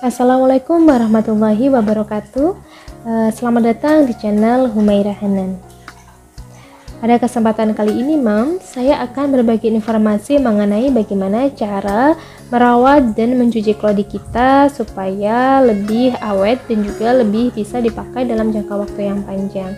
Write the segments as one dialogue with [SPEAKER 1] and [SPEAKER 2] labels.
[SPEAKER 1] Assalamualaikum warahmatullahi wabarakatuh. Selamat datang di channel Humairah Hanan. Pada kesempatan kali ini, saya akan berbagi informasi mengenai bagaimana cara merawat dan mencuci klodi kita supaya lebih awet dan juga lebih bisa dipakai dalam jangka waktu yang panjang.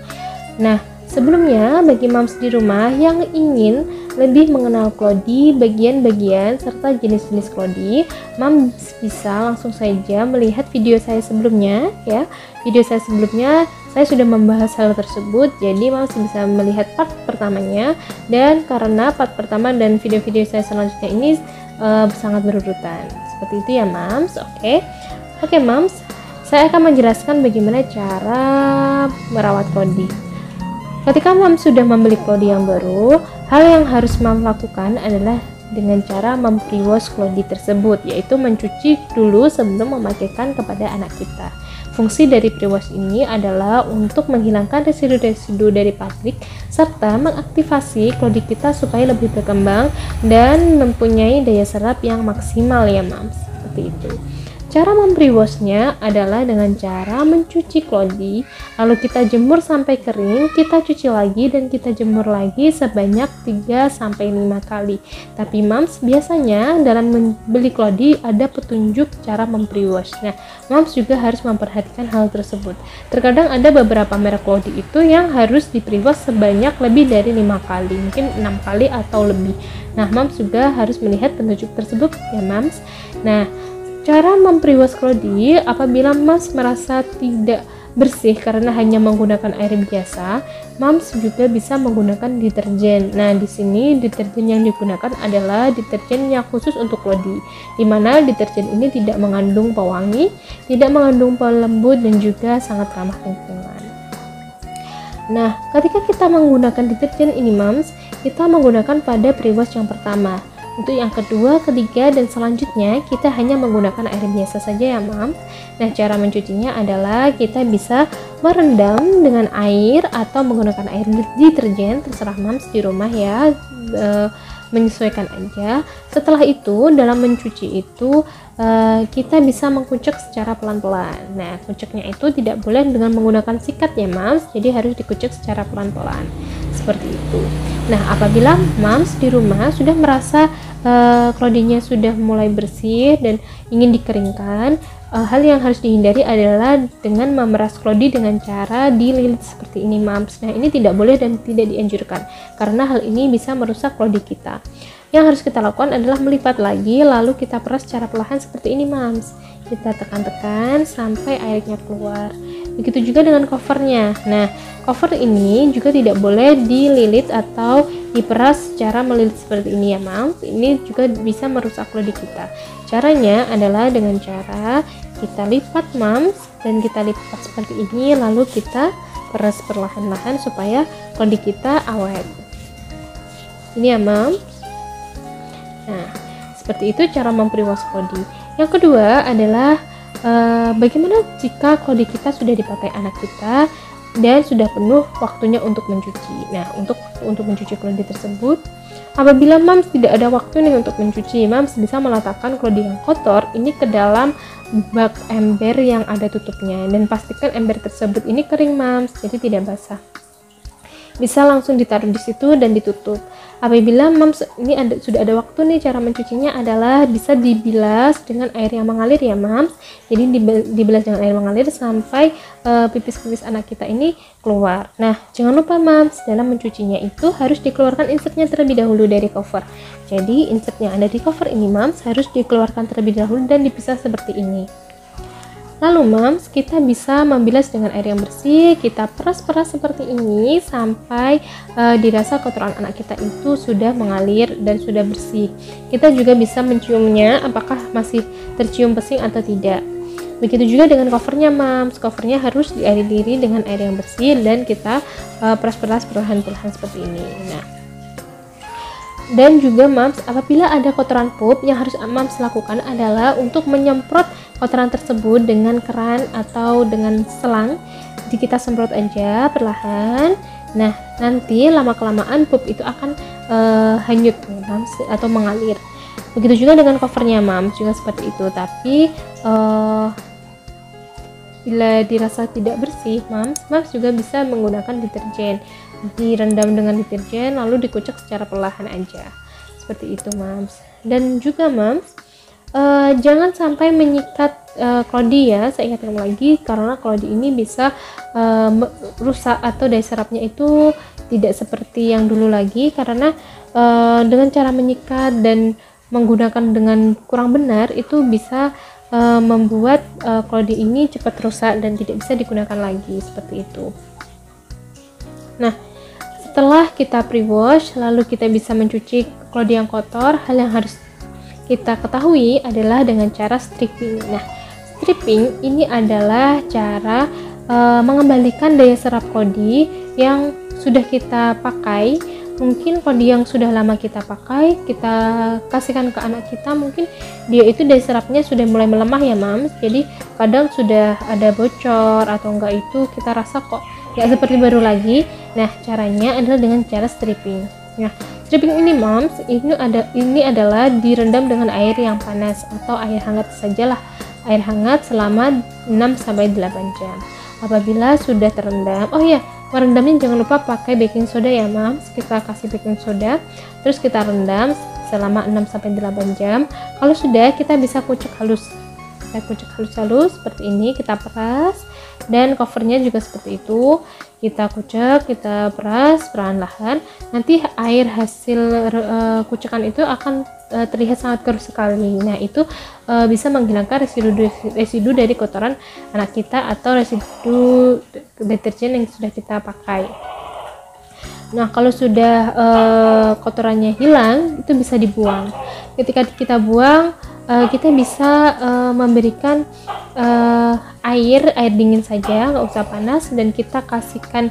[SPEAKER 1] Nah, sebelumnya bagi moms di rumah yang ingin lebih mengenal klodi, bagian-bagian serta jenis-jenis klodi, moms bisa langsung saja melihat video saya sebelumnya ya. Video saya sebelumnya saya sudah membahas hal tersebut, jadi moms bisa melihat part pertamanya, dan karena part pertama dan video-video saya selanjutnya ini sangat berurutan. Seperti itu ya moms. Oke moms, saya akan menjelaskan bagaimana cara merawat klodi. Ketika moms sudah membeli klodi yang baru, hal yang harus moms lakukan adalah dengan cara mempriwash klodi tersebut, yaitu mencuci dulu sebelum memakaikan kepada anak kita. Fungsi dari priwash ini adalah untuk menghilangkan residu-residu dari pabrik serta mengaktifasi klodi kita supaya lebih berkembang dan mempunyai daya serap yang maksimal ya moms. Seperti itu. Cara mempriwashnya adalah dengan cara mencuci klodi, lalu kita jemur sampai kering, kita cuci lagi dan kita jemur lagi sebanyak 3-5 kali. Tapi moms, biasanya dalam membeli klodi ada petunjuk cara mempriwash. Nah, moms juga harus memperhatikan hal tersebut. Terkadang ada beberapa merek klodi itu yang harus dipriwash sebanyak lebih dari 5 kali, mungkin 6 kali atau lebih. Nah, moms juga harus melihat petunjuk tersebut ya moms. Nah, cara mempriwash klodi apabila moms merasa tidak bersih karena hanya menggunakan air biasa, moms juga bisa menggunakan deterjen. Nah, di sini deterjen yang digunakan adalah deterjen yang khusus untuk klodi, di mana deterjen ini tidak mengandung pewangi, tidak mengandung pelembut dan juga sangat ramah lingkungan. Nah, ketika kita menggunakan deterjen ini moms, kita menggunakan pada priwash yang pertama. Untuk yang kedua, ketiga, dan selanjutnya kita hanya menggunakan air biasa saja ya moms. Nah, cara mencucinya adalah kita bisa merendam dengan air atau menggunakan air deterjen, terserah moms di rumah ya, menyesuaikan aja. Setelah itu, dalam mencuci itu kita bisa mengkucek secara pelan-pelan. Nah, kuceknya itu tidak boleh dengan menggunakan sikat ya moms, jadi harus dikucek secara pelan-pelan seperti itu. Nah, apabila moms di rumah sudah merasa klodinya sudah mulai bersih dan ingin dikeringkan, hal yang harus dihindari adalah dengan memeras klodi dengan cara dililit seperti ini moms. Nah, ini tidak boleh dan tidak dianjurkan karena hal ini bisa merusak klodi kita. Yang harus kita lakukan adalah melipat lagi, lalu kita peras secara perlahan seperti ini moms. Kita tekan-tekan sampai airnya keluar. Begitu juga dengan covernya. Nah, cover ini juga tidak boleh dililit atau diperas secara melilit seperti ini ya moms. Ini juga bisa merusak klodi kita. Caranya adalah dengan cara kita lipat moms, dan kita lipat seperti ini, lalu kita peras perlahan-lahan supaya klodi kita awet. Ini ya moms. Nah, seperti itu cara mempriwash klodi. Yang kedua adalah bagaimana jika klodi kita sudah dipakai anak kita dan sudah penuh waktunya untuk mencuci. Nah, untuk mencuci klodi tersebut, apabila moms tidak ada waktu nih untuk mencuci, moms bisa meletakkan klodi yang kotor ini ke dalam bak ember yang ada tutupnya, dan pastikan ember tersebut ini kering moms, jadi tidak basah. Bisa langsung ditaruh di situ dan ditutup. Apabila moms ini sudah ada waktu nih, cara mencucinya adalah bisa dibilas dengan air yang mengalir ya moms. Jadi dibilas dengan air mengalir sampai pipis-pipis anak kita ini keluar. Nah, jangan lupa moms, dalam mencucinya itu harus dikeluarkan insertnya terlebih dahulu dari cover. Jadi insert yang ada di cover ini moms harus dikeluarkan terlebih dahulu dan dipisah seperti ini. Lalu moms, kita bisa membilas dengan air yang bersih, kita peras-peras seperti ini sampai dirasa kotoran anak kita itu sudah mengalir dan sudah bersih. Kita juga bisa menciumnya apakah masih tercium pesing atau tidak. Begitu juga dengan covernya moms, covernya harus dialiri dengan air yang bersih dan kita peras-peras perlahan-lahan seperti ini. Nah, dan juga moms, apabila ada kotoran pup, yang harus moms lakukan adalah untuk menyemprot kotoran tersebut dengan keran atau dengan selang. Jadi kita semprot aja perlahan. Nah, nanti lama-kelamaan pup itu akan hanyut moms, atau mengalir. Begitu juga dengan covernya Mams, juga seperti itu. Tapi bila dirasa tidak bersih, Mams juga bisa menggunakan deterjen. Direndam dengan deterjen lalu dikucek secara perlahan aja. Seperti itu Mams. Dan juga Mams, jangan sampai menyikat klodi ya, saya ingatkan lagi, karena klodi ini bisa rusak atau daya serapnya itu tidak seperti yang dulu lagi, karena dengan cara menyikat dan menggunakan dengan kurang benar itu bisa membuat klodi ini cepat rusak dan tidak bisa digunakan lagi, seperti itu. Nah, setelah kita pre-wash lalu kita bisa mencuci klodi yang kotor, hal yang harus kita ketahui adalah dengan cara stripping. Nah, stripping ini adalah cara mengembalikan daya serap klodi yang sudah kita pakai. Mungkin klodi yang sudah lama kita pakai, kita kasihkan ke anak kita, mungkin dia itu daya serapnya sudah mulai melemah ya Mams. Jadi kadang sudah ada bocor atau enggak, itu kita rasa kok nggak seperti baru lagi. Nah, caranya adalah dengan cara stripping. Nah, stripping ini Mams, ini adalah direndam dengan air yang panas atau air hangat sajalah. Air hangat selama 6-8 jam. Apabila sudah terendam, oh ya, merendamnya jangan lupa pakai baking soda ya Mams. Kita kasih baking soda, terus kita rendam selama 6-8 jam. Kalau sudah, kita bisa kucek halus. Kita kucek halus-halus seperti ini, kita peras, dan covernya juga seperti itu. Kita kucek, kita peras perlahan-lahan. Nanti air hasil kucekan itu akan terlihat sangat keruh sekali. Nah, itu bisa menghilangkan residu dari kotoran anak kita atau residu deterjen yang sudah kita pakai. Nah, kalau sudah kotorannya hilang, itu bisa dibuang. Ketika kita buang, kita bisa memberikan air dingin saja, nggak usah panas, dan kita kasihkan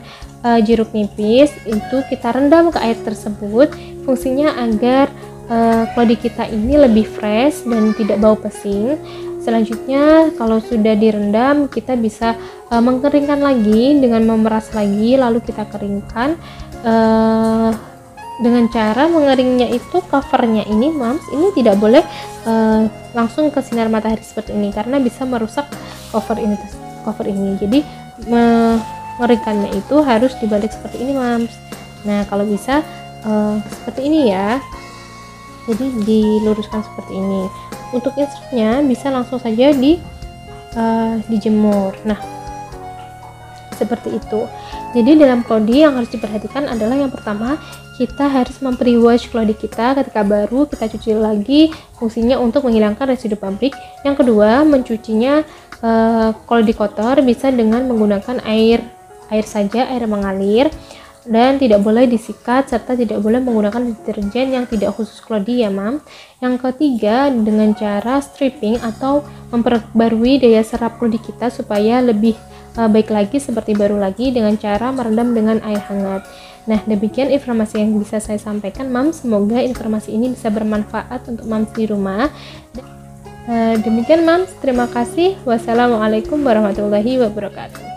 [SPEAKER 1] jeruk nipis, itu kita rendam ke air tersebut. Fungsinya agar klodi kita ini lebih fresh dan tidak bau pesing. Selanjutnya, kalau sudah direndam, kita bisa mengeringkan lagi dengan memeras lagi, lalu kita keringkan. Dengan cara mengeringnya itu, covernya ini Mams, ini tidak boleh langsung ke sinar matahari seperti ini, karena bisa merusak cover ini. Jadi mengeringkannya itu harus dibalik seperti ini Mams. Nah, kalau bisa seperti ini ya, jadi diluruskan seperti ini. Untuk insertnya bisa langsung saja dijemur. Nah, seperti itu. Jadi dalam klodi yang harus diperhatikan adalah yang pertama, kita harus pre-wash klodi kita ketika baru, kita cuci lagi, fungsinya untuk menghilangkan residu pabrik. Yang kedua, mencucinya klodi kotor bisa dengan menggunakan air saja, air mengalir, dan tidak boleh disikat, serta tidak boleh menggunakan deterjen yang tidak khusus klodi ya Mam. Yang ketiga, dengan cara stripping atau memperbarui daya serap klodi kita supaya lebih baik lagi, seperti baru lagi, dengan cara merendam dengan air hangat. Nah, demikian informasi yang bisa saya sampaikan Mam. Semoga informasi ini bisa bermanfaat untuk Mam di rumah. Demikian Mam, terima kasih. Wassalamualaikum warahmatullahi wabarakatuh.